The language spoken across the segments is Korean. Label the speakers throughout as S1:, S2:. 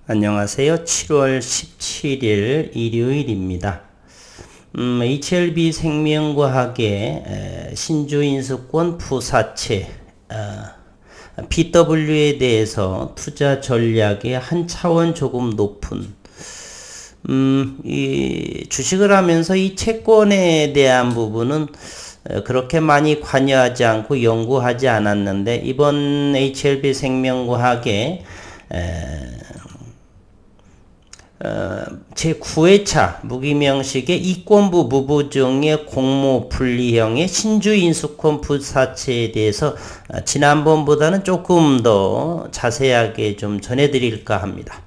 S1: 안녕하세요. 7월 17일 일요일입니다. HLB 생명과학의 신주인수권 부사채 BW에 대해서 투자 전략의 한 차원 조금 높은 이 주식을 하면서 이 채권에 대한 부분은 그렇게 많이 관여하지 않고 연구하지 않았는데, 이번 HLB 생명과학의 제9회차 무기명식의 이권부 무보증의 공모 분리형의 신주인수권 부사채에 대해서 지난번보다는 조금 더 자세하게 좀 전해드릴까 합니다.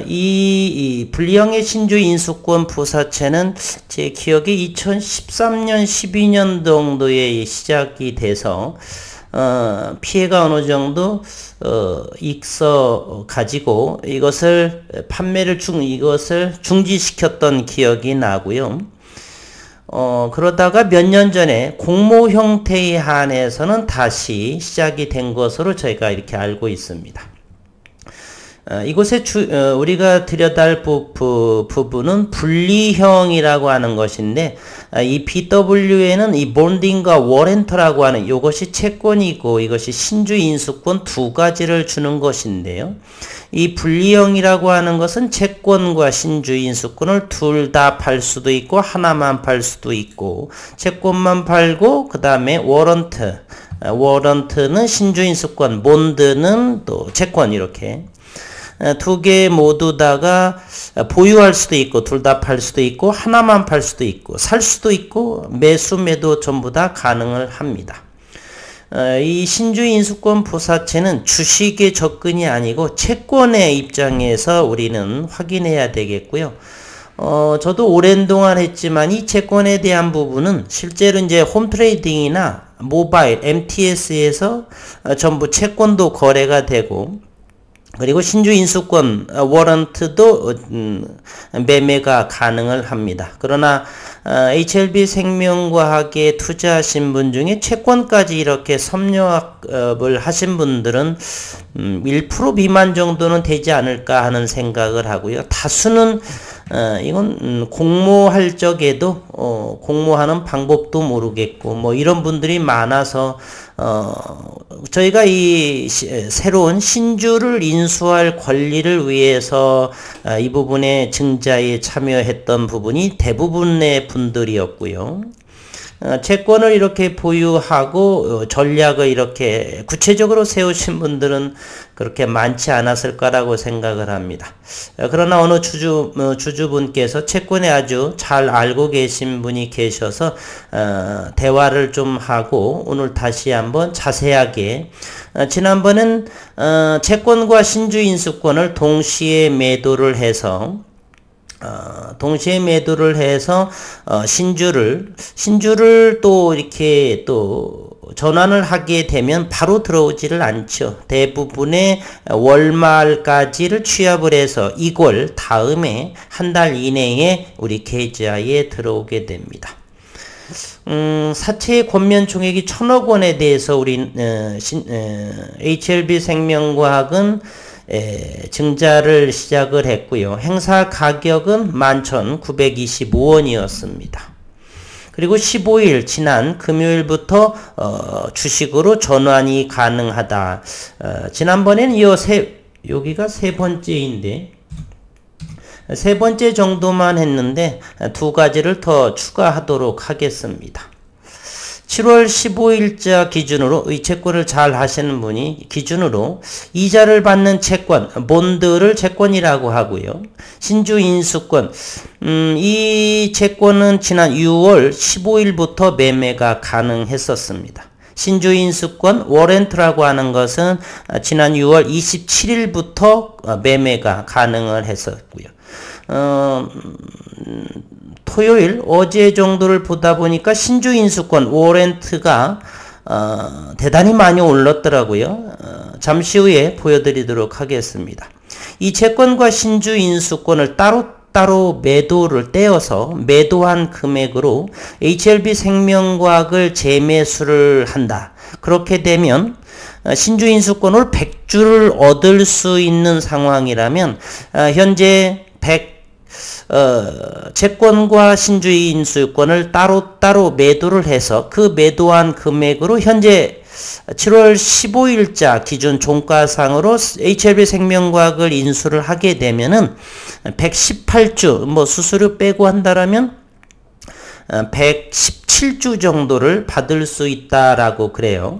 S1: 이 분리형의 신주인수권 부사채는 제 기억에 2013년 12년 정도에 시작이 돼서 피해가 어느 정도 있어 가지고 이것을 중지시켰던 기억이 나고요. 그러다가 몇 년 전에 공모 형태에 한해서는 다시 시작이 된 것으로 저희가 이렇게 알고 있습니다. 이곳에 우리가 들여다볼 부분은 분리형이라고 하는 것인데, 이 BW에는 이 본딩과 워렌터라고 하는 이것이 채권이고 이것이 신주인수권 두 가지를 주는 것인데요. 이 분리형이라고 하는 것은 채권과 신주인수권을 둘 다 팔 수도 있고 하나만 팔 수도 있고, 채권만 팔고 그 다음에 워런트는 신주인수권, 본드는 또 채권, 이렇게 두 개 모두 다가 보유할 수도 있고 둘 다 팔 수도 있고 하나만 팔 수도 있고 살 수도 있고 매수 매도 전부 다 가능을 합니다. 이 신주인수권 부사채는 주식의 접근이 아니고 채권의 입장에서 우리는 확인해야 되겠고요. 저도 오랜 동안 했지만 이 채권에 대한 부분은 실제로 이제 홈트레이딩이나 모바일 MTS에서 전부 채권도 거래가 되고, 그리고 신주인수권 워런트도 매매가 가능을 합니다. 그러나 HLB 생명과학에 투자하신 분 중에 채권까지 이렇게 섭렵을 하신 분들은 1% 미만 정도는 되지 않을까 하는 생각을 하고요. 다수는 이건 공모할 적에도 공모하는 방법도 모르겠고 뭐 이런 분들이 많아서 저희가 이 새로운 신주를 인수할 권리를 위해서 이 부분에 증자에 참여했던 부분이 대부분의 분들이었고요. 채권을 이렇게 보유하고 전략을 이렇게 구체적으로 세우신 분들은 그렇게 많지 않았을 거라고 생각을 합니다. 그러나 어느 주주분께서 채권에 아주 잘 알고 계신 분이 계셔서 대화를 좀 하고 오늘 다시 한번 자세하게, 지난번엔 채권과 신주인수권을 동시에 매도를 해서 신주를 또 이렇게 또 전환을 하게 되면 바로 들어오지를 않죠. 대부분의 월말까지를 취합을 해서 이걸 다음에 한 달 이내에 우리 계좌에 들어오게 됩니다. 사채의 권면 총액이 1,000억 원에 대해서 우리 HLB 생명과학은 증자를 시작을 했고요. 행사 가격은 11,925원이었습니다. 그리고 15일 지난 금요일부터 주식으로 전환이 가능하다. 지난번에는 여기가 세 번째인데 세 번째 정도만 했는데 두 가지를 더 추가하도록 하겠습니다. 7월 15일자 기준으로 이 채권을 잘 하시는 분이 기준으로 이자를 받는 채권, 본드를 채권이라고 하고요. 신주인수권, 이 채권은 지난 6월 15일부터 매매가 가능했었습니다. 신주인수권, 워렌트라고 하는 것은 지난 6월 27일부터 매매가 가능을 했었고요. 토요일 어제 정도를 보다 보니까 신주인수권 워렌트가 대단히 많이 올랐더라고요. 잠시 후에 보여드리도록 하겠습니다. 이 채권과 신주인수권을 따로 매도를 떼어서 매도한 금액으로 HLB 생명과학을 재매수를 한다. 그렇게 되면 신주 인수권을 100주를 얻을 수 있는 상황이라면 현재 채권과 신주의 인수권을 따로따로 매도를 해서 그 매도한 금액으로 현재 7월 15일자 기준 종가상으로 HLB생명과학을 인수를 하게 되면은 118주, 뭐 수수료 빼고 한다라면 117주 정도를 받을 수 있다라고 그래요.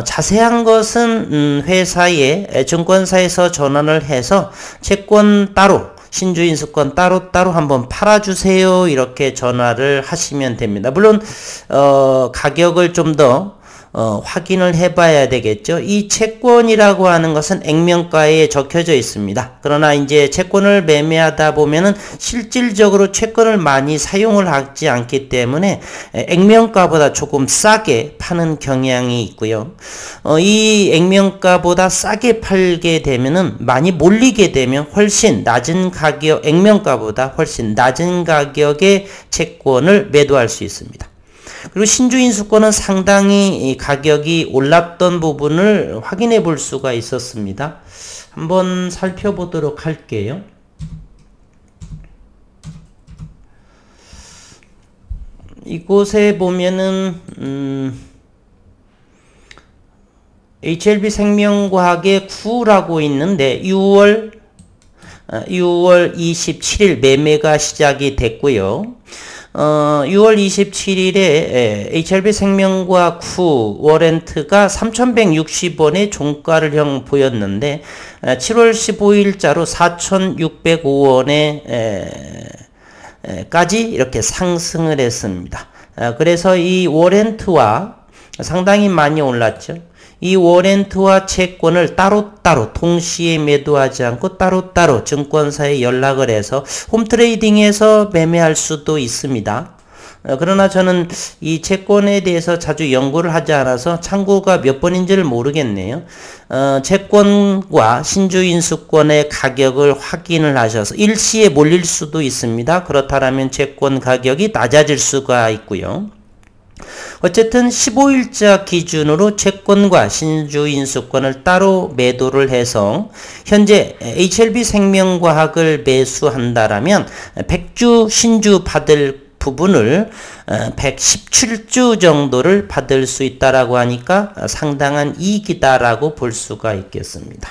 S1: 자세한 것은 회사에 증권사에서 전환을 해서 채권 따로 신주인수권 따로따로 한번 팔아주세요 이렇게 전화를 하시면 됩니다. 물론 가격을 좀 더 확인을 해봐야 되겠죠. 이 채권이라고 하는 것은 액면가에 적혀져 있습니다. 그러나 이제 채권을 매매하다 보면은 실질적으로 채권을 많이 사용을 하지 않기 때문에 액면가보다 조금 싸게 파는 경향이 있고요. 이 액면가보다 싸게 팔게 되면은 많이 몰리게 되면 훨씬 낮은 가격, 액면가보다 훨씬 낮은 가격의 채권을 매도할 수 있습니다. 그리고 신주인수권은 상당히 가격이 올랐던 부분을 확인해 볼 수가 있었습니다. 한번 살펴보도록 할게요. 이곳에 보면은 HLB생명과학의 9라고 있는데 6월 27일 매매가 시작이 됐고요. 6월 27일에 HLB생명과학 9 워렌트가 3,160원의 종가를 보였는데 7월 15일자로 4,605원에 까지 이렇게 상승을 했습니다. 그래서 이 워렌트와 상당히 많이 올랐죠. 이 워렌트와 채권을 따로따로 동시에 매도하지 않고 따로따로 증권사에 연락을 해서 홈트레이딩에서 매매할 수도 있습니다. 그러나 저는 이 채권에 대해서 자주 연구를 하지 않아서 참고가 몇 번인지를 모르겠네요. 채권과 신주인수권의 가격을 확인을 하셔서 일시에 몰릴 수도 있습니다. 그렇다면 채권 가격이 낮아질 수가 있고요. 어쨌든 15일자 기준으로 채권과 신주인수권을 따로 매도를 해서 현재 HLB생명과학을 매수한다라면 100주 신주 받을 부분을 117주 정도를 받을 수 있다라고 하니까 상당한 이익이다라고 볼 수가 있겠습니다.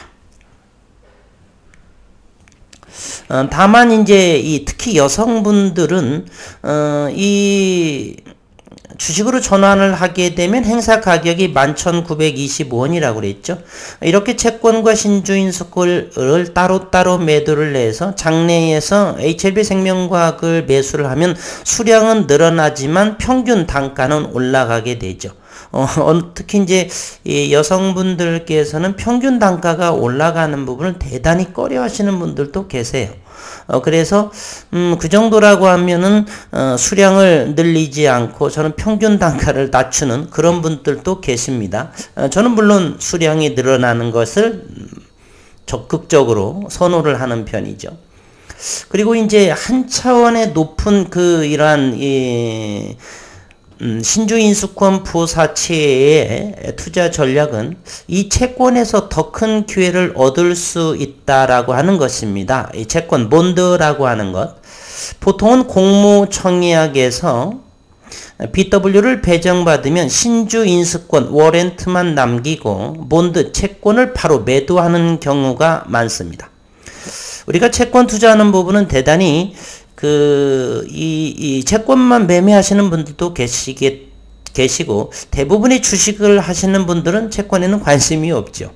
S1: 다만 이제 특히 여성분들은 이 주식으로 전환을 하게 되면 행사 가격이 11,920원이라고 그랬죠. 이렇게 채권과 신주인수권을 따로따로 매도를 해서 장내에서 HLB생명과학을 매수를 하면 수량은 늘어나지만 평균 단가는 올라가게 되죠. 특히 이제 이 여성분들께서는 평균 단가가 올라가는 부분을 대단히 꺼려 하시는 분들도 계세요. 그래서 그 정도라고 하면은 수량을 늘리지 않고 저는 평균 단가를 낮추는 그런 분들도 계십니다. 저는 물론 수량이 늘어나는 것을 적극적으로 선호를 하는 편이죠. 그리고 이제 한 차원의 높은 이러한 신주인수권 부사채의 투자 전략은 이 채권에서 더 큰 기회를 얻을 수 있다라고 하는 것입니다. 이 채권 본드라고 하는 것. 보통은 공모청약에서 BW를 배정받으면 신주인수권 워렌트만 남기고 본드 채권을 바로 매도하는 경우가 많습니다. 우리가 채권 투자하는 부분은 대단히 이 채권만 매매하시는 분들도 계시고 대부분의 주식을 하시는 분들은 채권에는 관심이 없죠.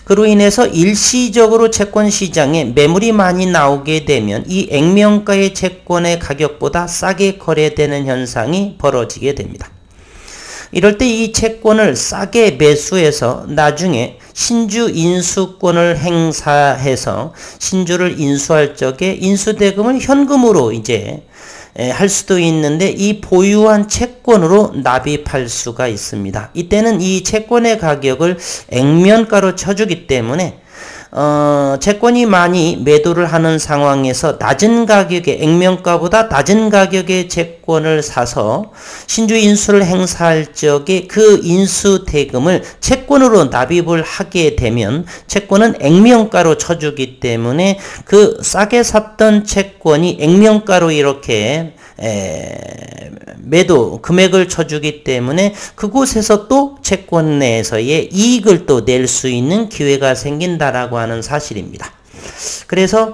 S1: 그로 인해서 일시적으로 채권 시장에 매물이 많이 나오게 되면 이 액면가의 채권의 가격보다 싸게 거래되는 현상이 벌어지게 됩니다. 이럴 때 이 채권을 싸게 매수해서 나중에 신주 인수권을 행사해서 신주를 인수할 적에 인수대금을 현금으로 이제 할 수도 있는데 이 보유한 채권으로 납입할 수가 있습니다. 이때는 이 채권의 가격을 액면가로 쳐주기 때문에 채권이 많이 매도를 하는 상황에서 낮은 가격에 액면가보다 낮은 가격의 채권을 사서 신주 인수를 행사할 적에 그 인수 대금을 채권으로 납입을 하게 되면 채권은 액면가로 쳐주기 때문에 그 싸게 샀던 채권이 액면가로 이렇게 매도 금액을 쳐주기 때문에 그곳에서 또 채권 내에서의 이익을 또 낼 수 있는 기회가 생긴다라고 하는 사실입니다. 그래서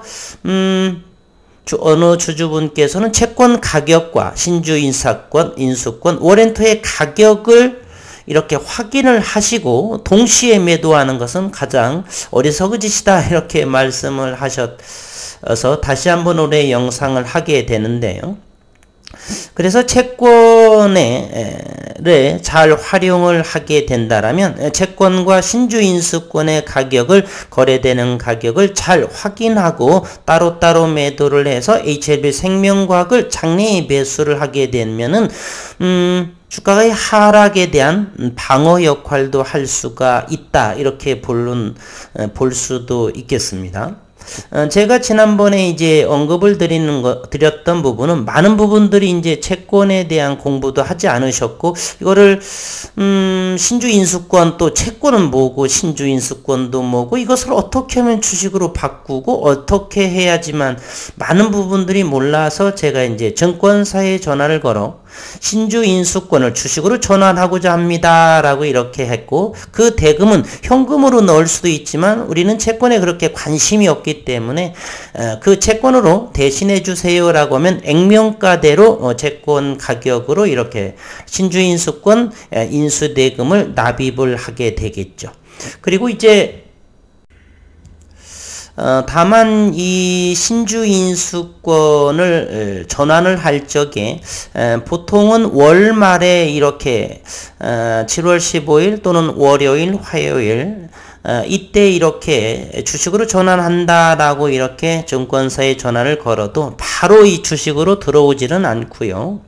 S1: 어느 주주분께서는 채권 가격과 신주 인수권, 워렌트의 가격을 이렇게 확인을 하시고 동시에 매도하는 것은 가장 어리석은 짓이다 이렇게 말씀을 하셔서 다시 한번 올해 영상을 하게 되는데요. 그래서 채권을 잘 활용을 하게 된다라면 채권과 신주 인수권의 가격을 거래되는 가격을 잘 확인하고 따로따로 매도를 해서 HLB 생명과학을 장래에 매수를 하게 되면은 주가의 하락에 대한 방어 역할도 할 수가 있다 이렇게 볼 수도 있겠습니다. 제가 지난번에 이제 언급을 드렸던 부분은 많은 부분들이 이제 채권에 대한 공부도 하지 않으셨고, 이거를, 신주 인수권 또 채권은 뭐고, 신주 인수권도 뭐고, 이것을 어떻게 하면 주식으로 바꾸고, 어떻게 해야지만 많은 부분들이 몰라서 제가 이제 증권사에 전화를 걸어, 신주 인수권을 주식으로 전환하고자 합니다 라고 이렇게 했고, 그 대금은 현금으로 넣을 수도 있지만 우리는 채권에 그렇게 관심이 없기 때문에 그 채권으로 대신해 주세요 라고 하면 액면가대로 채권 가격으로 이렇게 신주 인수권 인수대금을 납입을 하게 되겠죠. 그리고 이제 다만 이 신주 인수권을 전환을 할 적에 보통은 월말에 이렇게 7월 15일 또는 월요일, 화요일 이때 이렇게 주식으로 전환한다라고 이렇게 증권사에 전화를 걸어도 바로 이 주식으로 들어오지는 않고요.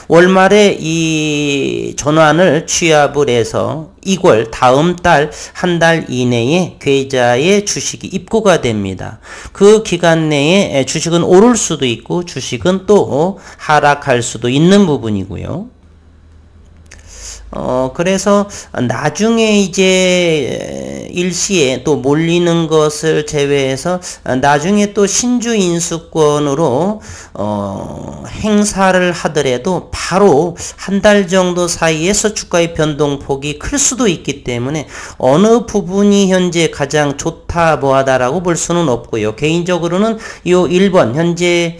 S1: 월말에 이 전환을 취합을 해서 2월 다음 달 한 달 이내에 계좌에 주식이 입고가 됩니다. 그 기간 내에 주식은 오를 수도 있고 주식은 또 하락할 수도 있는 부분이고요. 그래서 나중에 이제 일시에 또 몰리는 것을 제외해서 나중에 또 신주 인수권으로 행사를 하더라도 바로 한 달 정도 사이에서 주가의 변동폭이 클 수도 있기 때문에 어느 부분이 현재 가장 좋다 뭐하다라고 볼 수는 없고요. 개인적으로는 요 1번 현재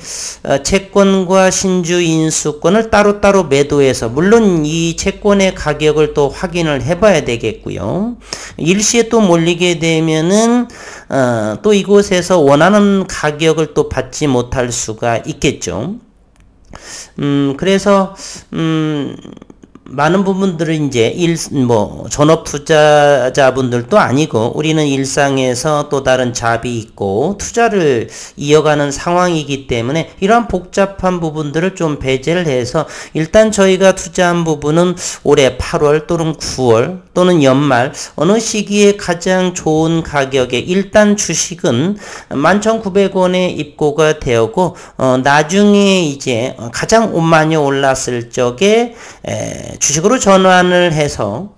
S1: 채권과 신주 인수권을 따로따로 매도해서 물론 이 채권의 가격을 또 확인을 해봐야 되겠고요. 일시에 또 몰리게 되면은 또 이곳에서 원하는 가격을 또 받지 못할 수가 있겠죠. 그래서 많은 부분들은 이제 전업 투자자분들도 아니고 우리는 일상에서 또 다른 잡이 있고 투자를 이어가는 상황이기 때문에 이러한 복잡한 부분들을 좀 배제를 해서 일단 저희가 투자한 부분은 올해 8월 또는 9월 또는 연말 어느 시기에 가장 좋은 가격에 일단 주식은 11,900원에 입고가 되었고 나중에 이제 가장 많이 올랐을 적에 주식으로 전환을 해서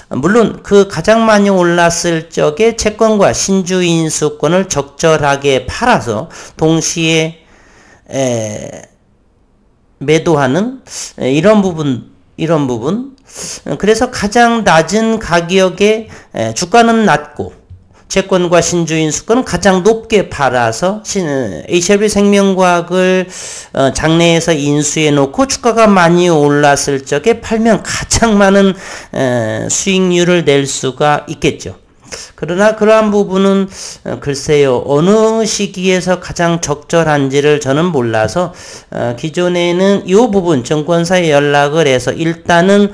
S1: 물론 그 가장 많이 올랐을 적에 채권과 신주 인수권을 적절하게 팔아서 동시에 매도하는 이런 부분 그래서 가장 낮은 가격에 주가는 낮고 채권과 신주 인수권은 가장 높게 팔아서 HLB 생명과학을 장내에서 인수해 놓고 주가가 많이 올랐을 적에 팔면 가장 많은 수익률을 낼 수가 있겠죠. 그러나 그러한 부분은 글쎄요 어느 시기에서 가장 적절한지를 저는 몰라서 기존에는 이 부분 증권사에 연락을 해서 일단은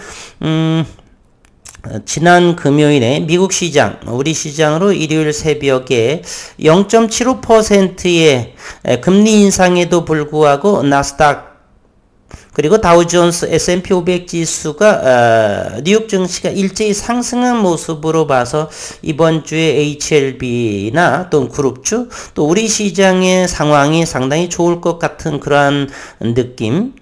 S1: 지난 금요일에 미국 시장, 우리 시장으로 일요일 새벽에 0.75%의 금리 인상에도 불구하고 나스닥 그리고 다우존스 S&P 500 지수가 뉴욕 증시가 일제히 상승한 모습으로 봐서 이번 주에 HLB나 또 그룹주 또 우리 시장의 상황이 상당히 좋을 것 같은 그러한 느낌.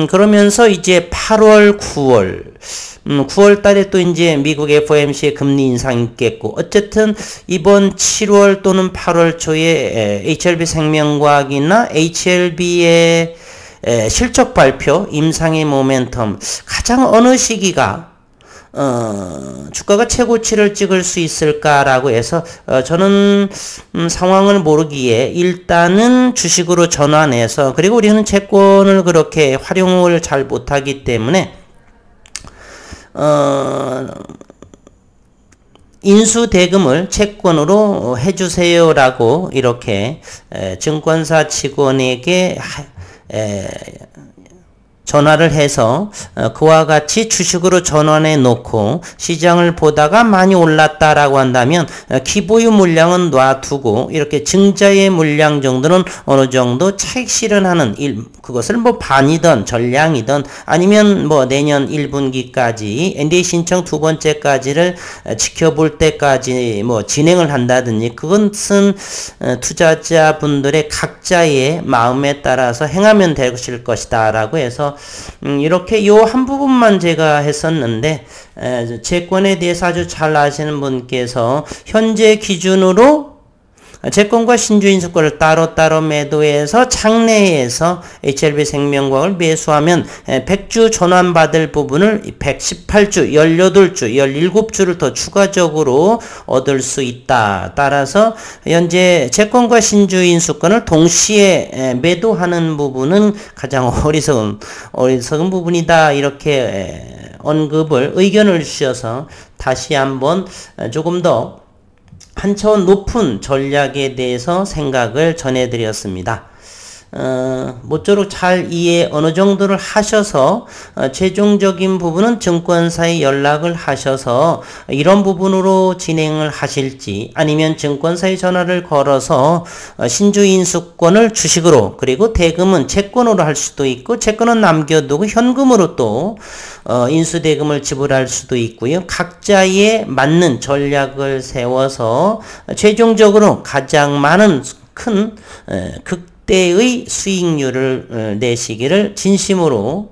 S1: 그러면서 이제 8월, 9월 달에 또 이제 미국 FOMC의 금리 인상이 있겠고, 어쨌든 이번 7월 또는 8월 초에 HLB 생명과학이나 HLB의 실적 발표, 임상의 모멘텀, 가장 어느 시기가 주가가 최고치를 찍을 수 있을까라고 해서 저는 상황을 모르기에 일단은 주식으로 전환해서, 그리고 우리는 채권을 그렇게 활용을 잘 못하기 때문에 인수대금을 채권으로 해주세요라고 이렇게 증권사 직원에게 전화를 해서 그와 같이 주식으로 전환해 놓고 시장을 보다가 많이 올랐다라고 한다면 기보유 물량은 놔두고 이렇게 증자의 물량 정도는 어느 정도 차익 실현하는 그것을 뭐 반이든 전량이든 아니면 뭐 내년 1분기까지 NDA 신청 두 번째까지를 지켜볼 때까지 뭐 진행을 한다든지, 그것은 투자자분들의 각자의 마음에 따라서 행하면 되실 것이다라고 해서 이렇게 요 한 부분만 제가 했었는데, 채권에 대해서 아주 잘 아시는 분께서 현재 기준으로 채권과 신주인수권을 따로따로 매도해서 장내에서 HLB 생명과학을 매수하면 100주 전환받을 부분을 118주, 18주, 17주를 더 추가적으로 얻을 수 있다. 따라서 현재 채권과 신주인수권을 동시에 매도하는 부분은 가장 어리석은 부분이다. 이렇게 의견을 주셔서 다시 한번 조금 더 한 차원 높은 전략에 대해서 생각을 전해드렸습니다. 모쪼록 잘 이해 어느 정도를 하셔서 최종적인 부분은 증권사에 연락을 하셔서 이런 부분으로 진행을 하실지, 아니면 증권사에 전화를 걸어서 신주인수권을 주식으로, 그리고 대금은 채권으로 할 수도 있고, 채권은 남겨두고 현금으로 또 인수대금을 지불할 수도 있고요. 각자에 맞는 전략을 세워서 최종적으로 가장 많은 큰 극대의 수익률을 내시기를 진심으로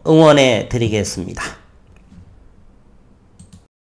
S1: 응원해 드리겠습니다.